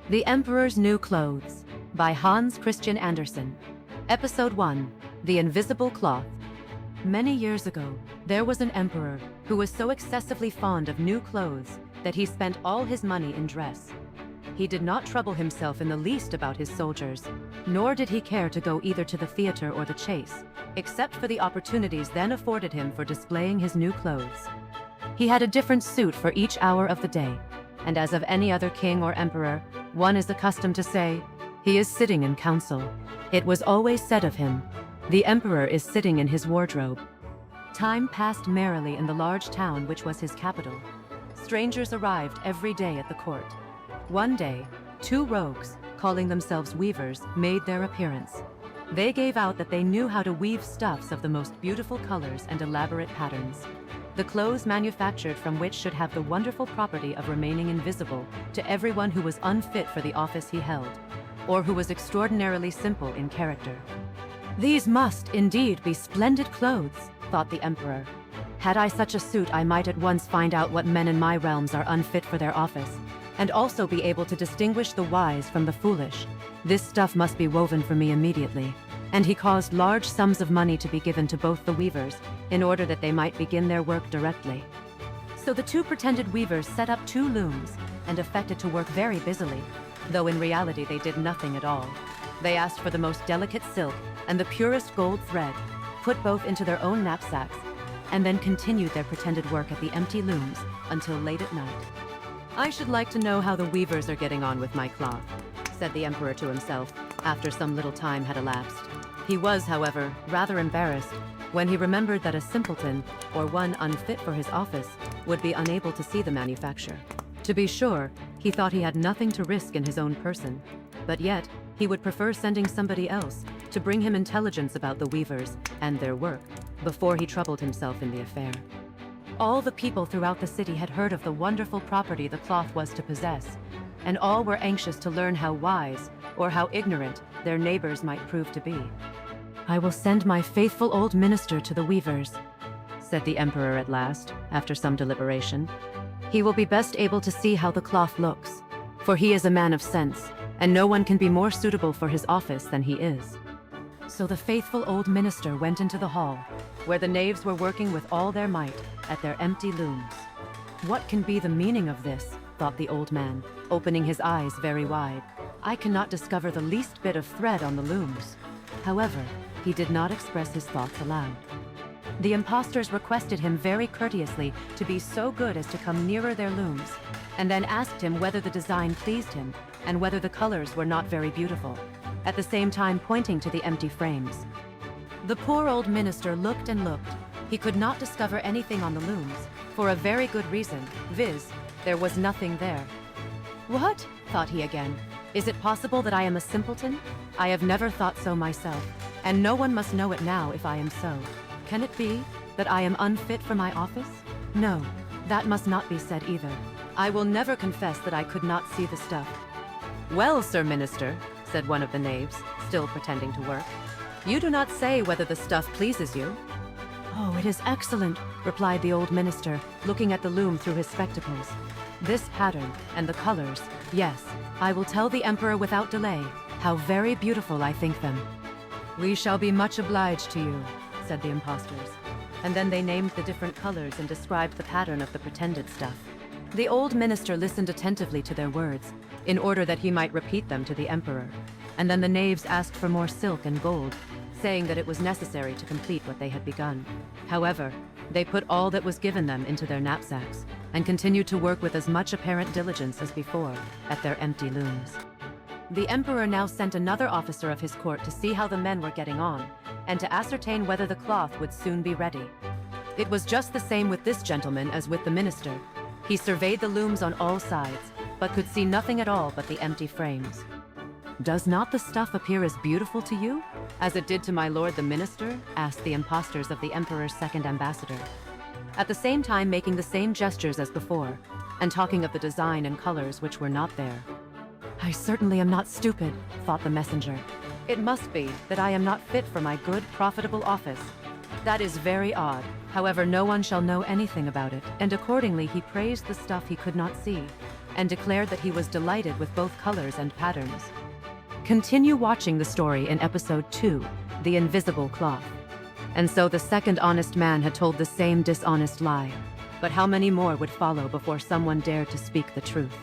The Emperor's New Clothes by Hans Christian Andersen. Episode 1. The Invisible Cloth. Many years ago, there was an emperor who was so excessively fond of new clothes that he spent all his money in dress. He did not trouble himself in the least about his soldiers, nor did he care to go either to the theater or the chase, except for the opportunities then afforded him for displaying his new clothes. He had a different suit for each hour of the day, and as of any other king or emperor, one is accustomed to say, "He is sitting in council." It was always said of him, "The emperor is sitting in his wardrobe." Time passed merrily in the large town which was his capital. Strangers arrived every day at the court. One day, two rogues, calling themselves weavers, made their appearance. They gave out that they knew how to weave stuffs of the most beautiful colors and elaborate patterns. The clothes manufactured from which should have the wonderful property of remaining invisible to everyone who was unfit for the office he held, or who was extraordinarily simple in character. "These must, indeed, be splendid clothes," thought the emperor. "Had I such a suit, I might at once find out what men in my realms are unfit for their office, and also be able to distinguish the wise from the foolish. This stuff must be woven for me immediately." And he caused large sums of money to be given to both the weavers, in order that they might begin their work directly. So the two pretended weavers set up two looms, and affected to work very busily, though in reality they did nothing at all. They asked for the most delicate silk and the purest gold thread, put both into their own knapsacks, and then continued their pretended work at the empty looms until late at night. "I should like to know how the weavers are getting on with my cloth," said the emperor to himself, after some little time had elapsed. He was, however, rather embarrassed when he remembered that a simpleton, or one unfit for his office, would be unable to see the manufacture. To be sure, he thought he had nothing to risk in his own person, but yet he would prefer sending somebody else to bring him intelligence about the weavers and their work before he troubled himself in the affair. All the people throughout the city had heard of the wonderful property the cloth was to possess, and all were anxious to learn how wise or how ignorant their neighbors might prove to be. "I will send my faithful old minister to the weavers," said the emperor at last, after some deliberation. "He will be best able to see how the cloth looks, for he is a man of sense, and no one can be more suitable for his office than he is." So the faithful old minister went into the hall, where the knaves were working with all their might at their empty looms. "What can be the meaning of this?" thought the old man, opening his eyes very wide. "I cannot discover the least bit of thread on the looms." However, he did not express his thoughts aloud. The impostors requested him very courteously to be so good as to come nearer their looms, and then asked him whether the design pleased him and whether the colors were not very beautiful, at the same time pointing to the empty frames. The poor old minister looked and looked. He could not discover anything on the looms, for a very good reason, viz., there was nothing there. "What?" thought he again. "Is it possible that I am a simpleton? I have never thought so myself, and no one must know it now if I am so. Can it be that I am unfit for my office? No, that must not be said either. I will never confess that I could not see the stuff." "Well, Sir Minister," said one of the knaves, still pretending to work, "you do not say whether the stuff pleases you." "Oh, it is excellent," replied the old minister, looking at the loom through his spectacles. "This pattern and the colors, yes, I will tell the emperor without delay how very beautiful I think them." "We shall be much obliged to you," said the impostors, and then they named the different colors and described the pattern of the pretended stuff. The old minister listened attentively to their words, in order that he might repeat them to the emperor, and then the knaves asked for more silk and gold, saying that it was necessary to complete what they had begun. However, they put all that was given them into their knapsacks, and continued to work with as much apparent diligence as before at their empty looms. The emperor now sent another officer of his court to see how the men were getting on, and to ascertain whether the cloth would soon be ready. It was just the same with this gentleman as with the minister. He surveyed the looms on all sides, but could see nothing at all but the empty frames. "Does not the stuff appear as beautiful to you as it did to my lord the minister?" asked the impostors of the emperor's second ambassador, at the same time making the same gestures as before, and talking of the design and colors which were not there. "I certainly am not stupid," thought the messenger. "It must be that I am not fit for my good, profitable office. That is very odd. However, no one shall know anything about it," and accordingly he praised the stuff he could not see, and declared that he was delighted with both colors and patterns. Continue watching the story in episode 2, The Invisible Cloth. And so the second honest man had told the same dishonest lie. But how many more would follow before someone dared to speak the truth?